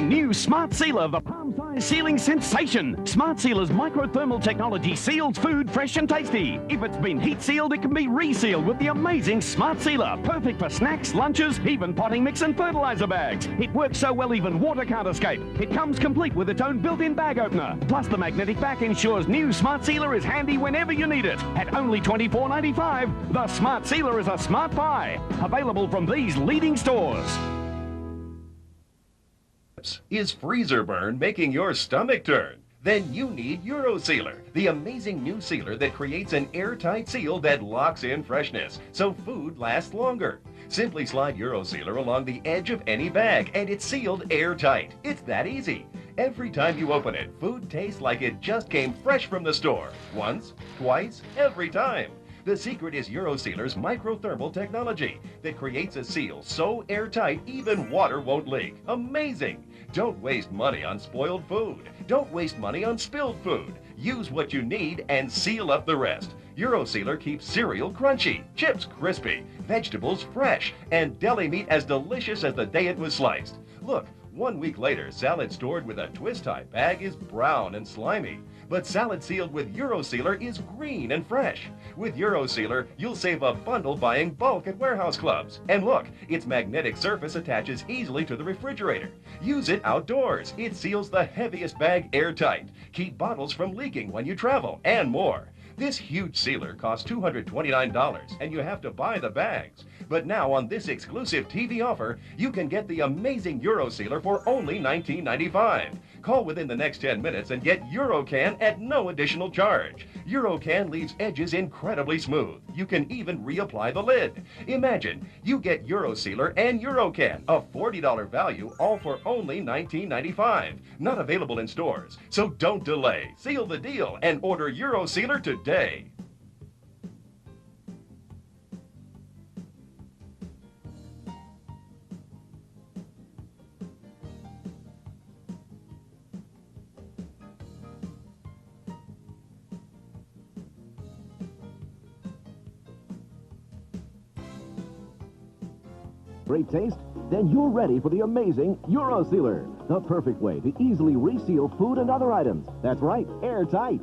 New Smart Sealer, the palm-sized sealing sensation. Smart Sealer's microthermal technology seals food fresh and tasty. If it's been heat sealed, it can be resealed with the amazing Smart Sealer. Perfect for snacks, lunches, even potting mix and fertilizer bags. It works so well even water can't escape. It comes complete with its own built-in bag opener. Plus the magnetic back ensures new Smart Sealer is handy whenever you need it. At only $24.95, the Smart Sealer is a smart buy. Available from these leading stores. Is freezer burn making your stomach turn? Then you need EuroSealer, the amazing new sealer that creates an airtight seal that locks in freshness, so food lasts longer. Simply slide EuroSealer along the edge of any bag, and it's sealed airtight. It's that easy. Every time you open it, food tastes like it just came fresh from the store. Once, twice, every time. The secret is EuroSealer's microthermal technology that creates a seal so airtight even water won't leak. Amazing! Don't waste money on spoiled food. Don't waste money on spilled food. Use what you need and seal up the rest. EuroSealer keeps cereal crunchy, chips crispy, vegetables fresh, and deli meat as delicious as the day it was sliced. Look, 1 week later, salad stored with a twist-tie bag is brown and slimy. But salad sealed with EuroSealer is green and fresh. With EuroSealer, you'll save a bundle buying bulk at warehouse clubs. And look, its magnetic surface attaches easily to the refrigerator. Use it outdoors. It seals the heaviest bag airtight. Keep bottles from leaking when you travel, and more. This huge sealer costs $229, and you have to buy the bags. But now on this exclusive TV offer, you can get the amazing EuroSealer for only $19.95. Call within the next 10 minutes and get EuroCan at no additional charge. EuroCan leaves edges incredibly smooth. You can even reapply the lid. Imagine, you get EuroSealer and EuroCan, a $40 value, all for only $19.95. Not available in stores, so don't delay. Seal the deal and order EuroSealer today. Great taste? Then you're ready for the amazing EuroSealer, the perfect way to easily reseal food and other items. That's right, airtight.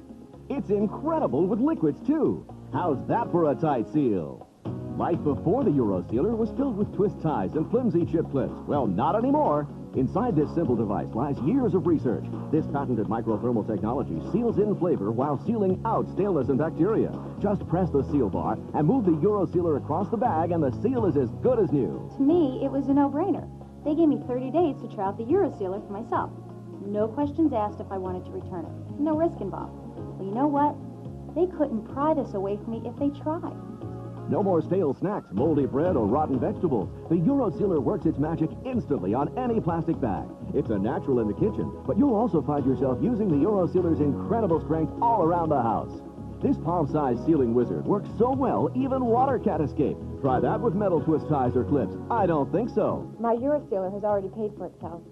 It's incredible with liquids, too. How's that for a tight seal? Life before the EuroSealer was filled with twist ties and flimsy chip clips. Well, not anymore. Inside this simple device lies years of research. This patented microthermal technology seals in flavor while sealing out staleness and bacteria. Just press the seal bar and move the EuroSealer across the bag and the seal is as good as new. To me, it was a no-brainer. They gave me 30 days to try out the EuroSealer for myself. No questions asked if I wanted to return it. No risk involved. Well, you know what? They couldn't pry this away from me if they tried. No more stale snacks, moldy bread, or rotten vegetables. The EuroSealer works its magic instantly on any plastic bag. It's a natural in the kitchen, but you'll also find yourself using the EuroSealer's incredible strength all around the house. This palm-sized sealing wizard works so well, even water can't escape. Try that with metal twist ties or clips. I don't think so. My EuroSealer has already paid for itself.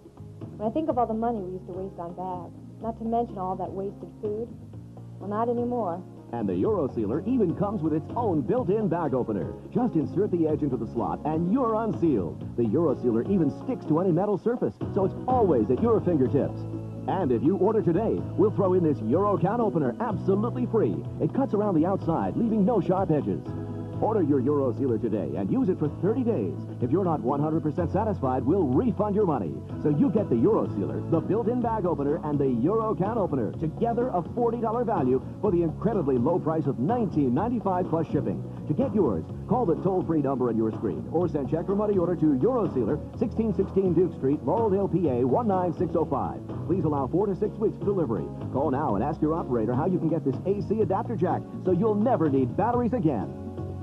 When I think of all the money we used to waste on bags, not to mention all that wasted food, well, not anymore. And the EuroSealer even comes with its own built-in bag opener. Just insert the edge into the slot and you're unsealed. The EuroSealer even sticks to any metal surface, so it's always at your fingertips. And if you order today, we'll throw in this EuroCan opener absolutely free. It cuts around the outside, leaving no sharp edges. Order your EuroSealer today and use it for 30 days. If you're not 100% satisfied, we'll refund your money. So you get the EuroSealer, the built-in bag opener, and the EuroCan opener. Together, a $40 value for the incredibly low price of $19.95 plus shipping. To get yours, call the toll-free number on your screen or send check or money order to EuroSealer, 1616 Duke Street, Laureldale, PA, 19605. Please allow 4 to 6 weeks for delivery. Call now and ask your operator how you can get this AC adapter jack so you'll never need batteries again.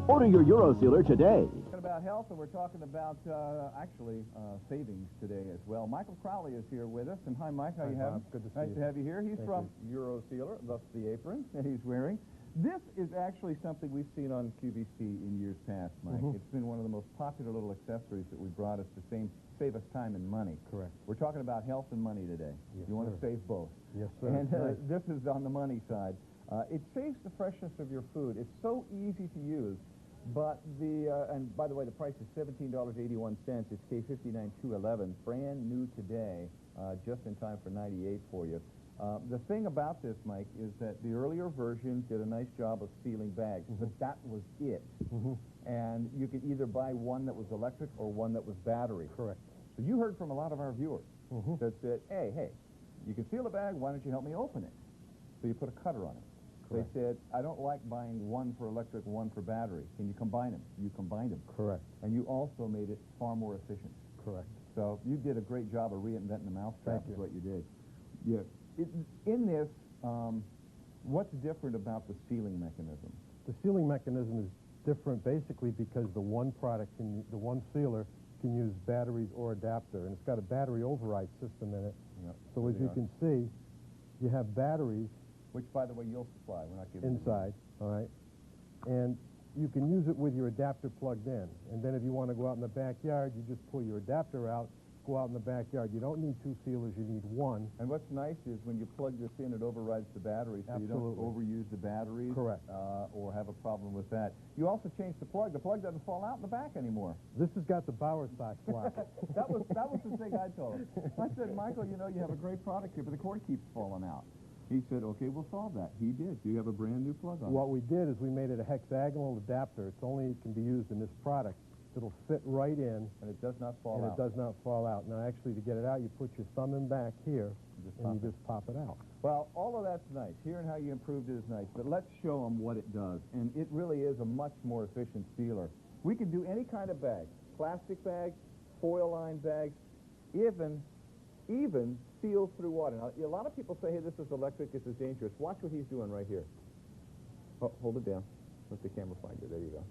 Order your EuroSealer today. About health, and we're talking about savings today as well. Michael Crowley is here with us, and hi, Mike. How you having? Good to see nice you. to have you here. He's from EuroSealer, thus the apron that he's wearing. This is actually something we've seen on QVC in years past, Mike. It's been one of the most popular little accessories that we brought us to save us time and money. Correct. We're talking about health and money today. Yes, you want to sir. save both. Yes, sir. And this is on the money side. It saves the freshness of your food. It's so easy to use. But and by the way, the price is $17.81. It's K59-211, brand new today. just in time for 98 for you. The thing about this, Mike, is that the earlier version did a nice job of sealing bags, but that was it. And you could either buy one that was electric or one that was battery. Correct. So you heard from a lot of our viewers that said, hey, you can seal a bag, why don't you help me open it? So you put a cutter on it. Correct. They said, I don't like buying one for electric, one for battery. Can you combine them? You combined them. Correct. And you also made it far more efficient. Correct. So you did a great job of reinventing the mousetrap, is what you did. Yeah. In this, what's different about the sealing mechanism? The sealing mechanism is different basically because the one product, the one sealer, can use batteries or adapter, and it's got a battery override system in it. Yep. So as you can see, you have batteries, which, by the way, you'll supply. We're not giving inside, all right? And you can use it with your adapter plugged in. And then if you want to go out in the backyard, you just pull your adapter out, go out in the backyard. You don't need two sealers, you need one. And what's nice is when you plug this in, it overrides the battery, so you don't overuse the batteries. Correct. Or have a problem with that. You also changed the plug. The plug doesn't fall out in the back anymore. This has got the Bauer stock block. that was the thing I told him. I said, Michael, you know, you have a great product here, but the cord keeps falling out. He said, okay, we'll solve that. He did. You have a brand new plug on What we did is we made it a hexagonal adapter. It's only can be used in this product. It'll fit right in. And it does not fall out. And it does not fall out. Now, actually, to get it out, you put your thumb in back here, and you just pop it out. Well, all of that's nice. Hearing how you improved it is nice, but let's show them what it does. And it really is a much more efficient sealer. We can do any kind of bag, plastic bags, foil-lined bags, even seals through water. Now, a lot of people say, hey, this is electric, this is dangerous. Watch what he's doing right here. Oh, hold it down. Let the camera find you. There you go.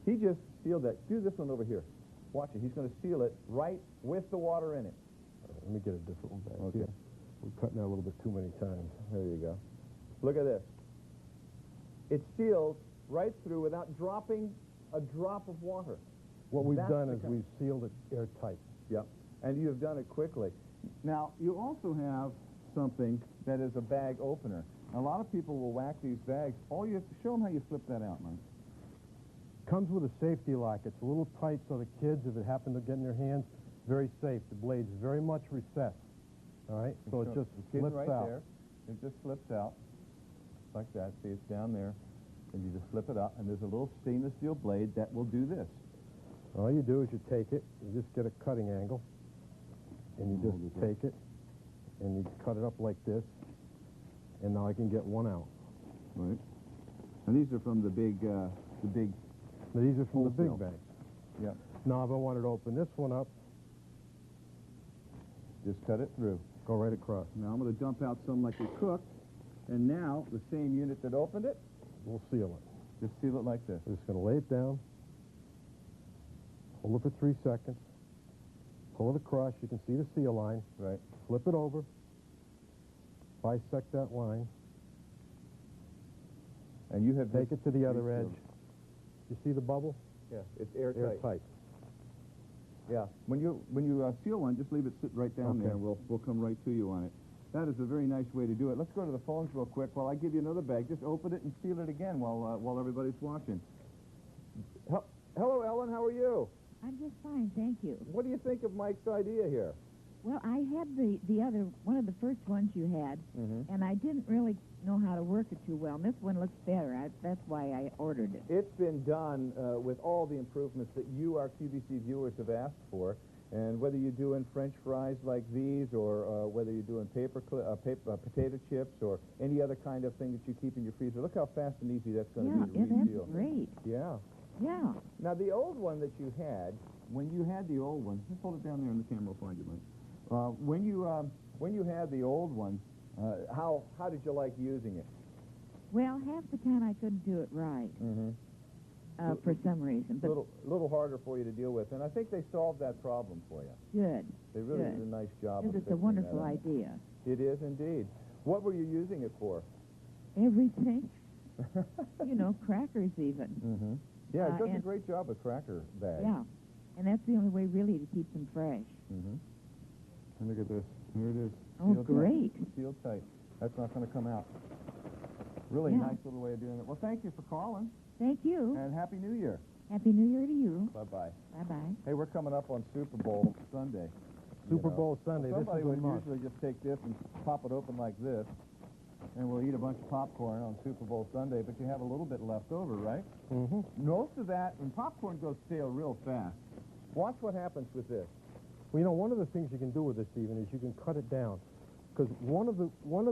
He just sealed that. Do this one over here. Watch it. He's going to seal it right with the water in it. Let me get a different one back Okay. here. We're cutting out a little bit too many times. There you go. Look at this. It seals right through without dropping a drop of water. What we've done is we've sealed it airtight. Yep. And you've done it quickly. Now, you also have something that is a bag opener. A lot of people will whack these bags. All you have to show them how you flip that out, Mike. Comes with a safety lock. It's a little tight so the kids, if it happened to get in their hands, very safe. The blade's very much recessed. All right? So it just flips right out. There. It just flips out like that. See, it's down there. And you just flip it out. And there's a little stainless steel blade that will do this. All you do is you take it, you just get a cutting angle, and you just take it, and you cut it up like this, and now I can get one out. Right. And these are from the big Now, these are from the big wholesale bags. Yep. Now, if I wanted to open this one up, just cut it through. go right across. Now I'm going to dump out some like we cooked, and now the same unit that opened it, We'll seal it. just seal it like this. We're just going to lay it down, hold it for 3 seconds, pull it across. You can see the seal line. Right. Flip it over, bisect that line, And you have take it to the other sealed. edge. You see the bubble? Yeah, it's airtight. Airtight. Yeah. When you seal one, just leave it sit right down there, and we'll come right to you on it. That is a very nice way to do it. Let's go to the phones real quick while I give you another bag. Just open it and seal it again while everybody's watching. Hello, Ellen. How are you? I'm just fine, thank you. What do you think of Mike's idea here? Well, I had the other, one of the first ones you had, and I didn't really know how to work it too well. And this one looks better. That's why I ordered it. It's been done with all the improvements that you, our QVC viewers, have asked for. And whether you're doing French fries like these, or whether you're doing potato chips, or any other kind of thing that you keep in your freezer, look how fast and easy that's going to be to reseal. That's great. Yeah. Yeah. Now, the old one that you had, when you had the old one, just hold it down there and the camera will find you, Mike. When you had the old one, how did you like using it? Well, half the time I couldn't do it right. For some reason. But little harder for you to deal with, and I think they solved that problem for you. Good. They really did a nice job. It's a wonderful idea. It is indeed. What were you using it for? Everything. You know, crackers even. Yeah, it does a great job with cracker bags. Yeah, and that's the only way really to keep them fresh. And look at this. Here it is. Oh, Sealed great. Tight. Sealed tight. That's not going to come out. Really nice little way of doing it. Well, thank you for calling. Thank you. And Happy New Year. Happy New Year to you. Bye-bye. Bye-bye. Hey, we're coming up on Super Bowl Sunday. Super Bowl Sunday, this Somebody is a would must. usually just take this and pop it open like this, and we'll eat a bunch of popcorn on Super Bowl Sunday, but you have a little bit left over, right? Mm-hmm. Most of that, and popcorn goes stale real fast. Watch what happens with this. Well, you know, one of the things you can do with this, Stephen, is you can cut it down. Because one of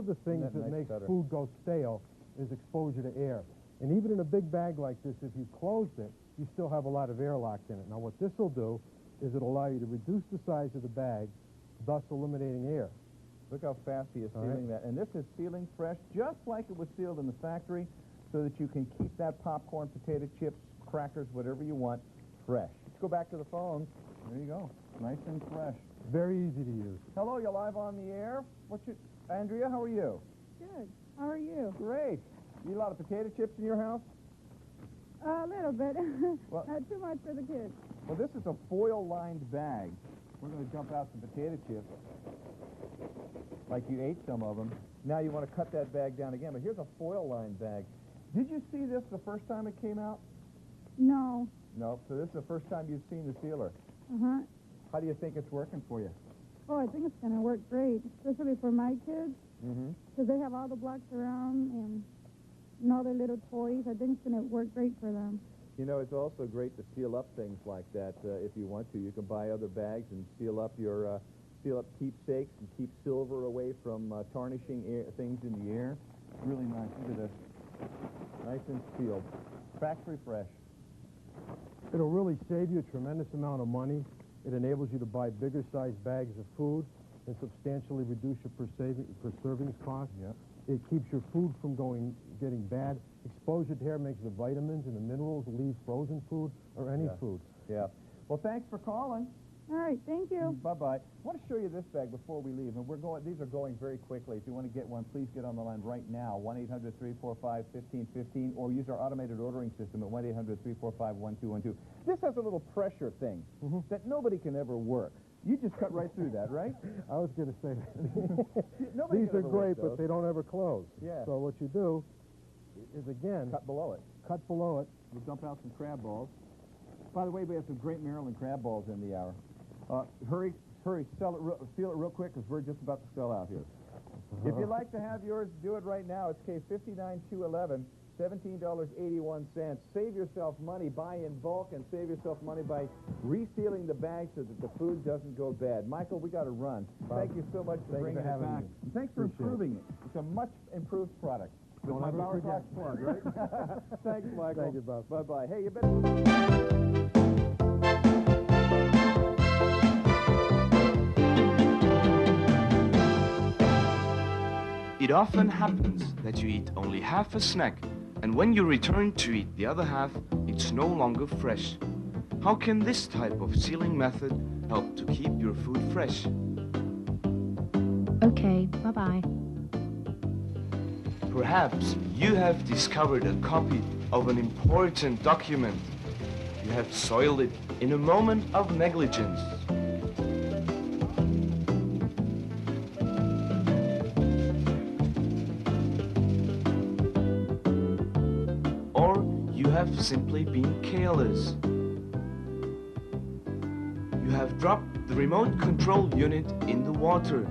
the things that makes food go stale is exposure to air. And even in a big bag like this, if you closed it, you still have a lot of air locked in it. Now, what this will do is it'll allow you to reduce the size of the bag, thus eliminating air. Look how fast he is sealing that. And this is sealing fresh, just like it was sealed in the factory, so that you can keep that popcorn, potato chips, crackers, whatever you want, fresh. Let's go back to the phone. There you go. Nice and fresh. Very easy to use. Hello, you're live on the air. Andrea, how are you? Good. How are you? Great. You eat a lot of potato chips in your house? A little bit. Well, Not too much for the kids. Well, this is a foil-lined bag. We're going to dump out some potato chips, like you ate some of them. Now you want to cut that bag down again, but here's a foil-lined bag. Did you see this the first time it came out? No. No, so this is the first time you've seen the sealer. Uh-huh. How do you think it's working for you? Oh, I think it's going to work great, especially for my kids, Mm-hmm. because they have all the blocks around and all their little toys. I think it's going to work great for them. You know, it's also great to seal up things like that if you want to. You can buy other bags and seal up your keepsakes and keep silver away from tarnishing things in the air. Really nice. Look at this. Nice and sealed. Factory fresh. It'll really save you a tremendous amount of money. It enables you to buy bigger sized bags of food and substantially reduce your per servings cost. Yep. It keeps your food from getting bad. Exposure to air makes the vitamins and the minerals leave frozen food or any food. Yeah. Well, thanks for calling. All right, thank you. Bye-bye. I want to show you this bag before we leave, and these are going very quickly. If you want to get one, please get on the line right now, 1-800-345-1515, or use our automated ordering system at 1-800-345-1212. This has a little pressure thing that nobody can ever work. You just cut right through that, right? I was going to say that. Nobody These can are ever work great, but those. they don't ever close. Yeah. So what you do is, again, Cut below it. cut below it. We'll dump out some crab balls. By the way, we have some great Maryland crab balls in the hour. Hurry, seal it real quick, because we're just about to sell out here. If you'd like to have yours, do it right now. It's case 59211, $17.81. Save yourself money, buy in bulk, and save yourself money by resealing the bag so that the food doesn't go bad. Michael, we got to run. Thank you so much for bringing it back. And thanks for improving it. It's a much improved product. With my Bauer Clock plug, right? Thanks, Michael. Thank you, Bob. Bye-bye. Hey, you better... It often happens that you eat only half a snack, and when you return to eat the other half, it's no longer fresh. How can this type of sealing method help to keep your food fresh? Okay, bye-bye. Perhaps you have discovered a copy of an important document. You have soiled it in a moment of negligence. Or you have simply been careless. You have dropped the remote control unit in the water.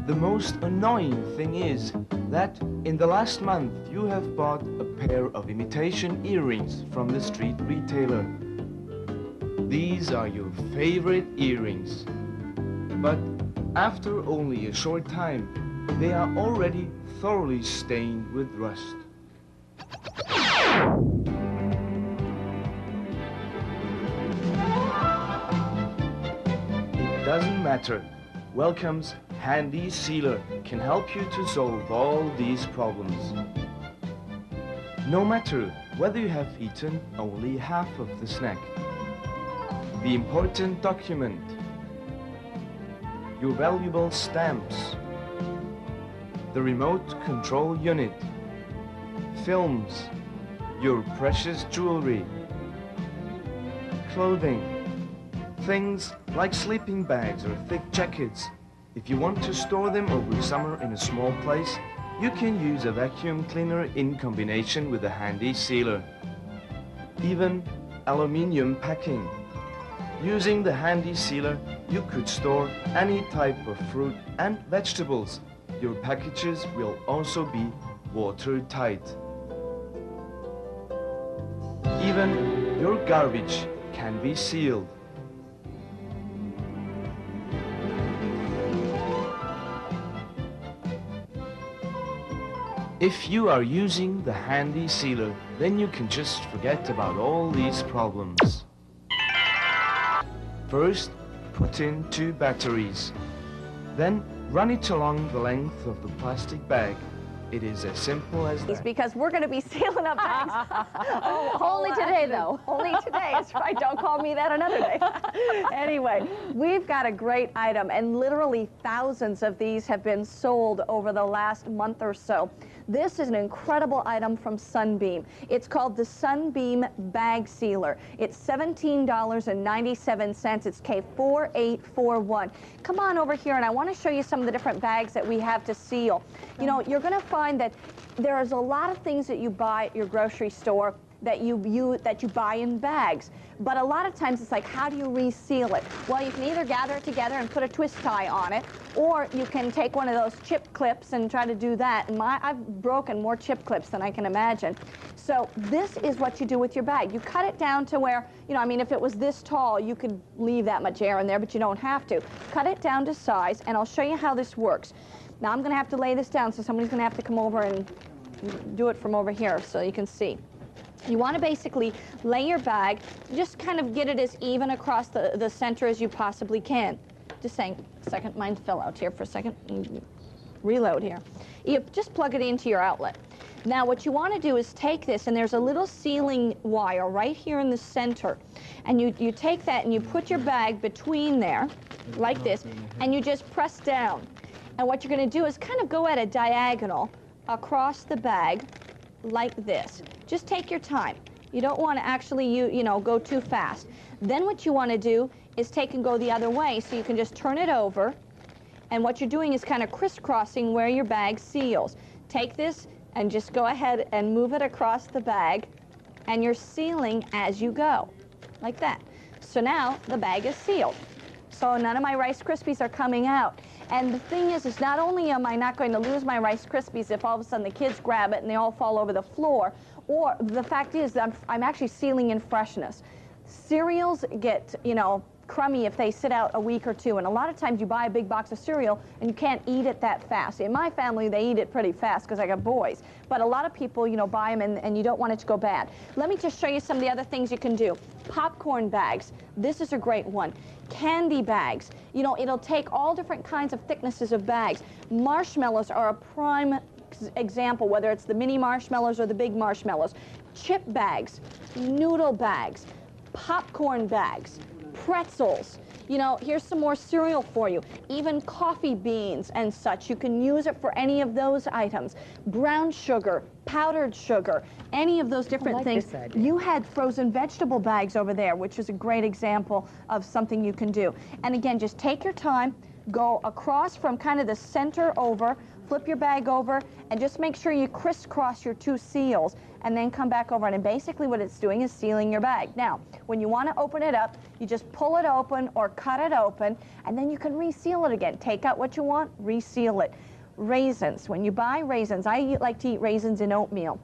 The most annoying thing is that in the last month you have bought a pair of imitation earrings from the street retailer. These are your favorite earrings. But after only a short time, they are already thoroughly stained with rust. It doesn't matter. Welcome's Handy Sealer can help you to solve all these problems. No matter whether you have eaten only half of the snack, the important document, your valuable stamps, the remote control unit, films, your precious jewelry, clothing, things like sleeping bags or thick jackets. If you want to store them over summer in a small place, you can use a vacuum cleaner in combination with a handy sealer. Even aluminium packing, Using the handy sealer, you could store any type of fruit and vegetables. Your packages will also be watertight. Even your garbage can be sealed. If you are using the handy sealer, then you can just forget about all these problems. First, put in 2 batteries. Then, run it along the length of the plastic bag. It is as simple as that. Because we're going to be sealing up bags. Only today, though. Only today. That's right. Don't call me that another day. Anyway, we've got a great item, and literally thousands of these have been sold over the last month or so. This is an incredible item from Sunbeam. It's called the Sunbeam Bag Sealer. It's $17.97. It's K4841. Come on over here, and I want to show you some of the different bags that we have to seal. You know, you're going to find that there's a lot of things that you buy at your grocery store that you buy in bags. But a lot of times it's like, how do you reseal it? Well, you can either gather it together and put a twist tie on it, or you can take one of those chip clips and try to do that. And I've broken more chip clips than I can imagine. So this is what you do with your bag. You cut it down to where, you know, I mean, if it was this tall, you could leave that much air in there, but you don't have to. Cut it down to size, and I'll show you how this works. Now I'm going to have to lay this down, so somebody's going to have to come over and do it from over here so you can see. You want to basically lay your bag, just kind of get it as even across the center as you possibly can. Just saying, a second, mine fell out here for a second. Reload here. You just plug it into your outlet. Now what you want to do is take this, and there's a little sealing wire right here in the center. And you take that and you put your bag between there, like this, and you just press down. And what you're going to do is kind of go at a diagonal across the bag like this. Just take your time. You don't want to actually, you know, go too fast. Then what you want to do is take and go the other way, so you can just turn it over. And what you're doing is kind of crisscrossing where your bag seals. Take this and just go ahead and move it across the bag, and you're sealing as you go, like that. So now the bag is sealed. So none of my Rice Krispies are coming out. And the thing is not only am I not going to lose my Rice Krispies if all of a sudden the kids grab it and they all fall over the floor, or the fact is that I'm actually sealing in freshness. Cereals get, you know, crummy if they sit out a week or two, and a lot of times you buy a big box of cereal and you can't eat it that fast. In my family, they eat it pretty fast because I got boys, but a lot of people, you know, buy them and you don't want it to go bad. Let me just show you some of the other things you can do. Popcorn bags, this is a great one. Candy bags, you know, it'll take all different kinds of thicknesses of bags. Marshmallows are a prime example, whether it's the mini marshmallows or the big marshmallows. Chip bags, noodle bags, popcorn bags, pretzels. You know, here's some more cereal for you. Even coffee beans and such, you can use it for any of those items. Brown sugar, powdered sugar, any of those different things. You had frozen vegetable bags over there, which is a great example of something you can do. And again, just take your time, go across from kind of the center over, flip your bag over, and just make sure you crisscross your 2 seals, and then come back over. And basically what it's doing is sealing your bag. Now, when you want to open it up, you just pull it open or cut it open, and then you can reseal it again. Take out what you want, reseal it. Raisins. When you buy raisins, I like to eat raisins in oatmeal.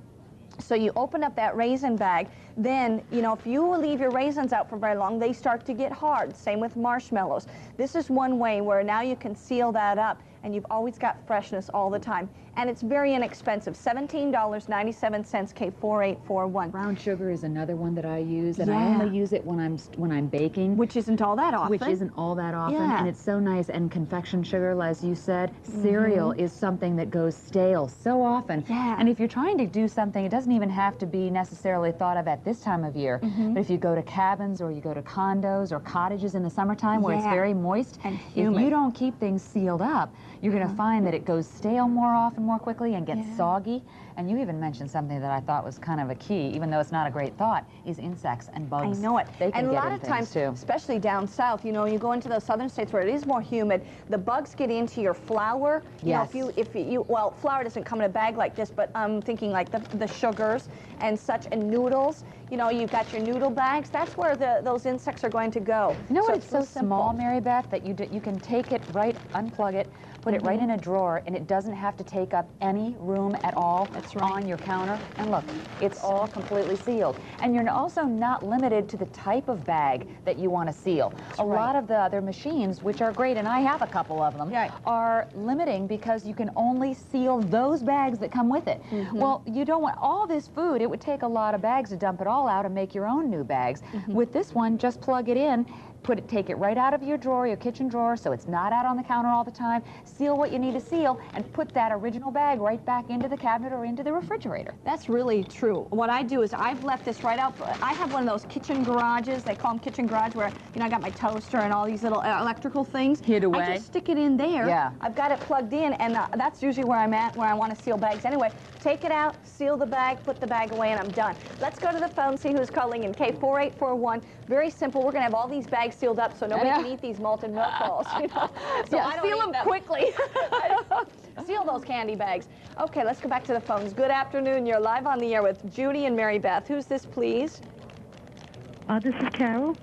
So you open up that raisin bag, then, you know, if you leave your raisins out for very long, they start to get hard. Same with marshmallows. This is one way where now you can seal that up, and you've always got freshness all the time. And it's very inexpensive, $17.97, K4841. Brown sugar is another one that I use, and I only use it when I'm baking. Which isn't all that often. Which isn't all that often, and it's so nice. And confection sugar, as you said, cereal is something that goes stale so often. And if you're trying to do something, it doesn't even have to be necessarily thought of at this time of year. But if you go to cabins or you go to condos or cottages in the summertime where it's very moist, and humid, if you don't keep things sealed up, you're going to find that it goes stale more often, more quickly, and gets soggy. And you even mentioned something that I thought was kind of a key, even though it's not a great thought, is insects and bugs. I know it. They can and a get lot in of things times, too. especially down south, you know, you go into those southern states where it is more humid, the bugs get into your flour. Yes. You know, if you, well, flour doesn't come in a bag like this, but I'm thinking like the sugars and such, and noodles. You know, you've got your noodle bags. That's where those insects are going to go. You know what? It's It's so small, Mary Beth, that you can take it right, unplug it, put it right in a drawer, and it doesn't have to take up any room at all. That's right. On your counter. And look, it's all completely sealed. And you're also not limited to the type of bag that you want to seal. A lot of the other machines, which are great, and I have a couple of them, are limiting because you can only seal those bags that come with it. Well, you don't want all this food. It would take a lot of bags to dump it all out and make your own new bags. With this one, just plug it in, take it right out of your drawer, your kitchen drawer, so it's not out on the counter all the time. Seal what you need to seal, and put that original bag right back into the cabinet or into the refrigerator. That's really true. What I do is I've left this right out. I have one of those kitchen garages. They call them kitchen garage, where, you know, I got my toaster and all these little electrical things. Hid away. I just stick it in there. Yeah. I've got it plugged in, and that's usually where I'm at, where I want to seal bags anyway. Take it out, seal the bag, put the bag away, and I'm done. Let's go to the phone, see who's calling in. K4841. Very simple. We're going to have all these bags sealed up so nobody can eat these malted milk balls. You know? So I don't seal them quickly. Seal those candy bags. Okay, let's go back to the phones. Good afternoon. You're live on the air with Judy and Mary Beth. Who's this, please? This is Carol.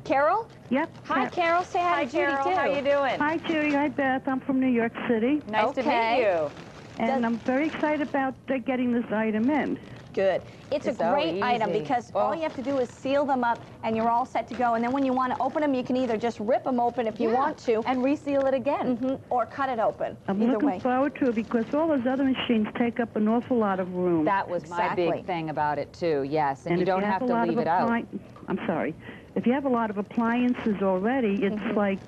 Carol? Yep. Hi, Carol. Say hi to Judy, Carol. too. How you doing? Hi, Judy. Hi, Beth. I'm from New York City. Nice to meet you. And I'm very excited about getting this item in. Good. It's a great item because all you have to do is seal them up and you're all set to go. And then when you want to open them, you can either just rip them open if you want to. And reseal it again. Or cut it open. I'm looking forward to it because all those other machines take up an awful lot of room. That was my big thing about it, too, yes. And you don't have to leave it out. I'm sorry. If you have a lot of appliances already, it's like,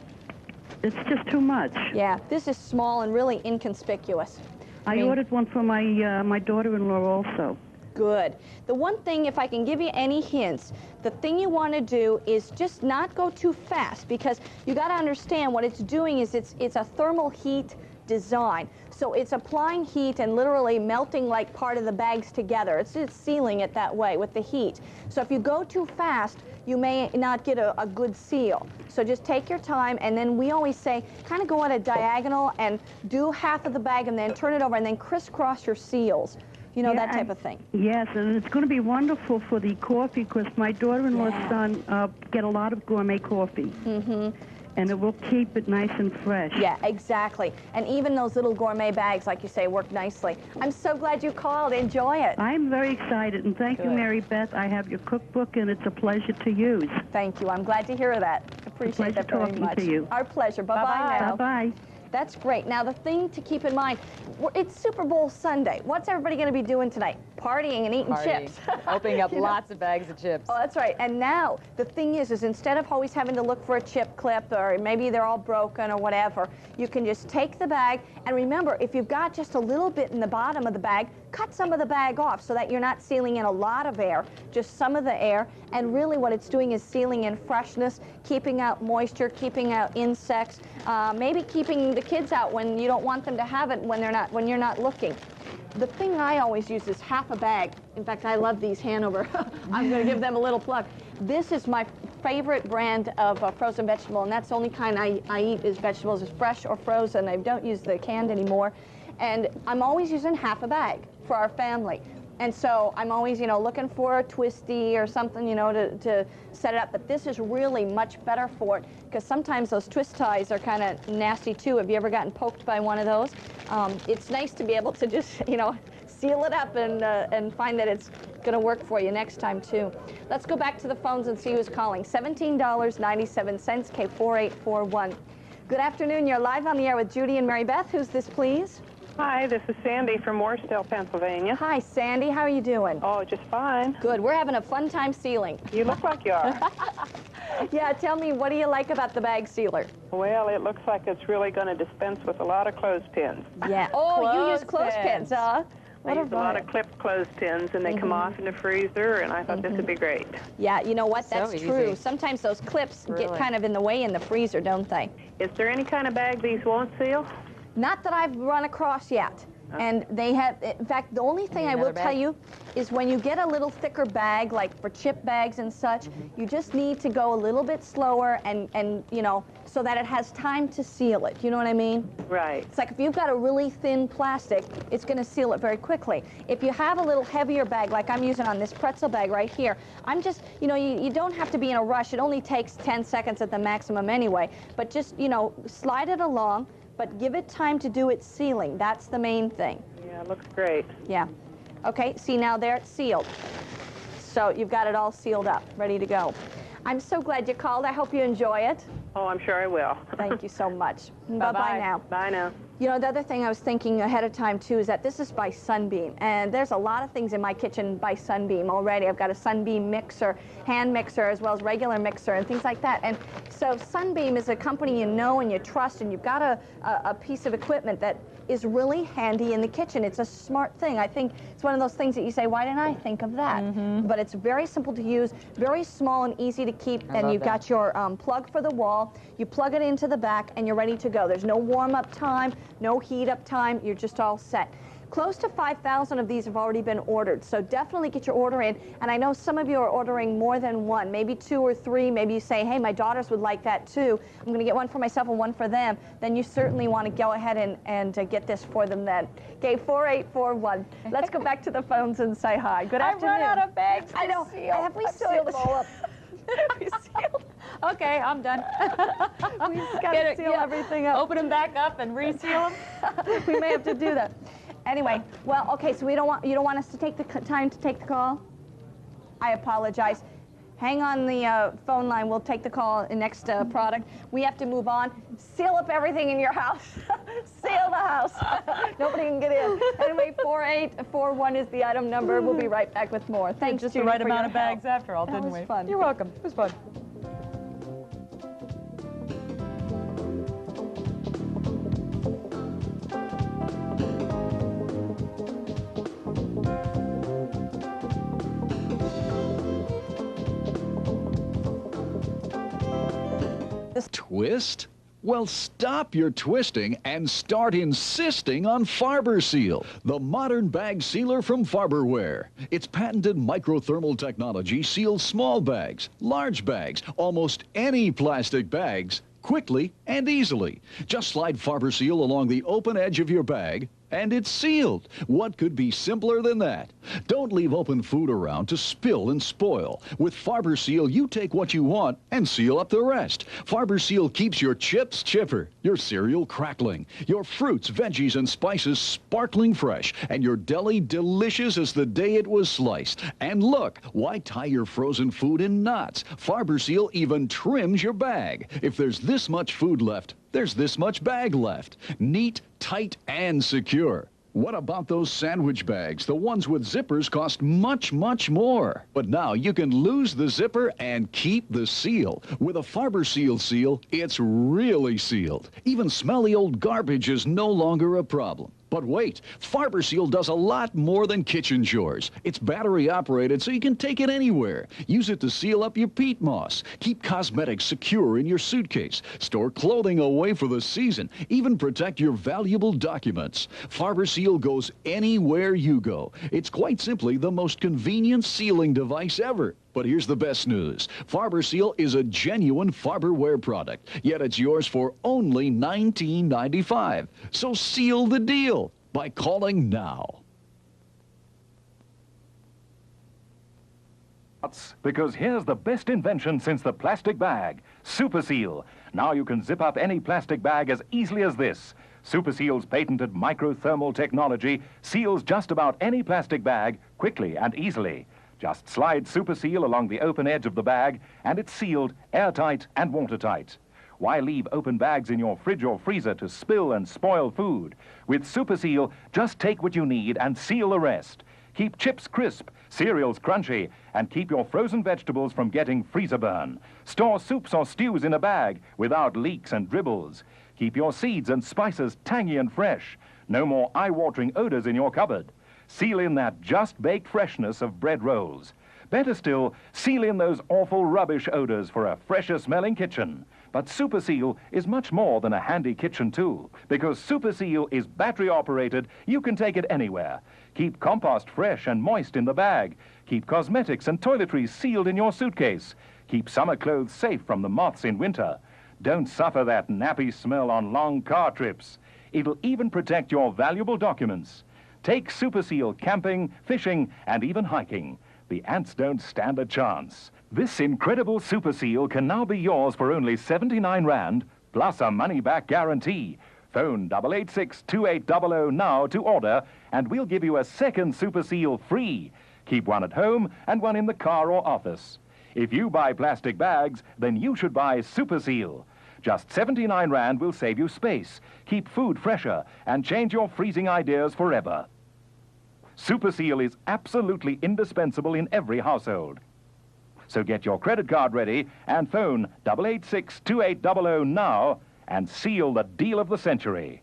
it's just too much. Yeah, this is small and really inconspicuous. I ordered one for my daughter-in-law also. Good. The one thing, if I can give you any hints, the thing you want to do is just not go too fast, because you got to understand what it's doing is it's a thermal heat design. So it's applying heat and literally melting like part of the bags together. It's sealing it that way with the heat. So if you go too fast, you may not get a good seal. So just take your time, and then we always say kind of go at a diagonal and do half of the bag and then turn it over and then crisscross your seals. You know, that type of thing. Yes, and it's going to be wonderful for the coffee because my daughter-in-law's son get a lot of gourmet coffee. And it will keep it nice and fresh. Yeah, exactly. And even those little gourmet bags, like you say, work nicely. I'm so glad you called. Enjoy it. I'm very excited, and thank you, Mary Beth. I have your cookbook, and it's a pleasure to use. Thank you. I'm glad to hear that. Appreciate that very much. To you. Our pleasure. Bye-bye now. Bye-bye. That's great. Now, the thing to keep in mind, it's Super Bowl Sunday. What's everybody going to be doing tonight? Partying and eating chips. Opening up lots of bags of chips. Oh, that's right. And now, the thing is instead of always having to look for a chip clip, or maybe they're all broken or whatever, you can just take the bag, and remember, if you've got just a little bit in the bottom of the bag, cut some of the bag off so that you're not sealing in a lot of air, just some of the air. And really what it's doing is sealing in freshness, keeping out moisture, keeping out insects, maybe keeping the kids out when you don't want them to have it when you're not looking. The thing I always use is half a bag. In fact, I love these Hanover. I'm going to give them a little plug. This is my favorite brand of frozen vegetable, and that's the only kind I eat is vegetables, is fresh or frozen. I don't use the canned anymore. And I'm always using half a bag for our family. And so I'm always, looking for a twisty or something, to set it up. But this is really much better for it, because sometimes those twist ties are kind of nasty too. Have you ever gotten poked by one of those? It's nice to be able to just, seal it up and find that it's going to work for you next time too. Let's go back to the phones and see who's calling. $17.97, K4841. Good afternoon. You're live on the air with Judy and Mary Beth. Who's this, please? Hi, this is Sandy from Mooresdale, Pennsylvania. Hi, Sandy. How are you doing? Oh, just fine. Good. We're having a fun time sealing. You look like you are. Yeah, tell me, what do you like about the bag sealer? Well, it looks like it's really going to dispense with a lot of clothespins. Yeah. Oh, you use clothespins, huh? I use a lot of clipped clothespins, and they come off in the freezer, and I thought this would be great. Yeah, you know what? That's true. Sometimes those clips get kind of in the way in the freezer, don't they? Is there any kind of bag these won't seal? Not that I've run across yet. And they have, in fact, the only thing I will tell you is when you get a little thicker bag, like for chip bags and such, you just need to go a little bit slower and you know, so that it has time to seal it. You know what I mean? Right. It's like if you've got a really thin plastic, it's going to seal it very quickly. If you have a little heavier bag, like I'm using on this pretzel bag right here, I'm just, you know, you don't have to be in a rush. It only takes 10 seconds at the maximum anyway. But just, you know, slide it along. But give it time to do its sealing. That's the main thing. Yeah, it looks great. Yeah. Okay, see now there it's sealed. So you've got it all sealed up, ready to go. I'm so glad you called. I hope you enjoy it. Oh, I'm sure I will. Thank you so much. Bye-bye. Bye-bye now. Bye now. You know, the other thing I was thinking ahead of time, too, is that this is by Sunbeam. And there's a lot of things in my kitchen by Sunbeam already. I've got a Sunbeam mixer, hand mixer, as well as regular mixer and things like that. And so Sunbeam is a company you know and you trust, and you've got a piece of equipment that is really handy in the kitchen. It's a smart thing. I think it's one of those things that you say, why didn't I think of that? But it's very simple to use, very small and easy to keep. And you've got your plug for the wall. You plug it into the back and you're ready to go. There's no warm-up time, no heat-up time. You're just all set. Close to 5,000 of these have already been ordered, so definitely get your order in. And I know some of you are ordering more than one, maybe 2 or 3. Maybe you say, hey, my daughters would like that too. I'm going to get one for myself and one for them. Then you certainly want to go ahead and get this for them then. Okay, 4841. Let's go back to the phones and say hi. Good afternoon. I run out of bags. I know. Have we sealed them all up? Have we sealed? Okay, I'm done. We've got to seal everything up. Open them back up and reseal them. We may have to do that. Anyway, well, okay, so you don't want us to take the time to take the call? I apologize. Hang on the phone line. We'll take the call in next product. We have to move on. Seal up everything in your house. Seal the house. Nobody can get in. Anyway, 4841 is the item number. We'll be right back with more. Thanks, just Judy, the right for amount your of bags help. after all, didn't we? That was fun. You're welcome. It was fun. Twist? Well, stop your twisting and start insisting on Farber Seal, the modern bag sealer from Farberware. Its patented microthermal technology seals small bags, large bags, almost any plastic bags, quickly and easily. Just slide Farber Seal along the open edge of your bag, and it's sealed. What could be simpler than that? Don't leave open food around to spill and spoil. With Farber Seal, you take what you want and seal up the rest. Farber Seal keeps your chips chipper, your cereal crackling, your fruits, veggies, and spices sparkling fresh, and your deli delicious as the day it was sliced. And look, why tie your frozen food in knots? Farber Seal even trims your bag. If there's this much food left, there's this much bag left. Neat, tight, and secure. What about those sandwich bags? The ones with zippers cost much, much more. But now you can lose the zipper and keep the seal. With a Farber seal, it's really sealed. Even smelly old garbage is no longer a problem. But wait, Farber Seal does a lot more than kitchen chores. It's battery operated so you can take it anywhere. Use it to seal up your peat moss. Keep cosmetics secure in your suitcase. Store clothing away for the season. Even protect your valuable documents. Farber Seal goes anywhere you go. It's quite simply the most convenient sealing device ever. But here's the best news. Farber Seal is a genuine Farberware product, yet it's yours for only $19.95. So seal the deal by calling now. Because here's the best invention since the plastic bag, Super Seal. Now you can zip up any plastic bag as easily as this. Super Seal's patented microthermal technology seals just about any plastic bag quickly and easily. Just slide Super Seal along the open edge of the bag, and it's sealed, airtight, and watertight. Why leave open bags in your fridge or freezer to spill and spoil food? With Super Seal, just take what you need and seal the rest. Keep chips crisp, cereals crunchy, and keep your frozen vegetables from getting freezer burn. Store soups or stews in a bag without leaks and dribbles. Keep your seeds and spices tangy and fresh. No more eye-watering odors in your cupboard. Seal in that just-baked freshness of bread rolls. Better still, seal in those awful rubbish odors for a fresher-smelling kitchen. But Super Seal is much more than a handy kitchen tool. Because Super Seal is battery operated, you can take it anywhere. Keep compost fresh and moist in the bag. Keep cosmetics and toiletries sealed in your suitcase. Keep summer clothes safe from the moths in winter. Don't suffer that nappy smell on long car trips. It'll even protect your valuable documents. Take Super Seal camping, fishing, and even hiking. The ants don't stand a chance. This incredible Super Seal can now be yours for only 79 Rand, plus a money-back guarantee. Phone 886-2800 now to order, and we'll give you a second Super Seal free. Keep one at home and one in the car or office. If you buy plastic bags, then you should buy Super Seal. Just 79 Rand will save you space, keep food fresher, and change your freezing ideas forever. Super Seal is absolutely indispensable in every household. So get your credit card ready and phone 886-2800 now and seal the deal of the century.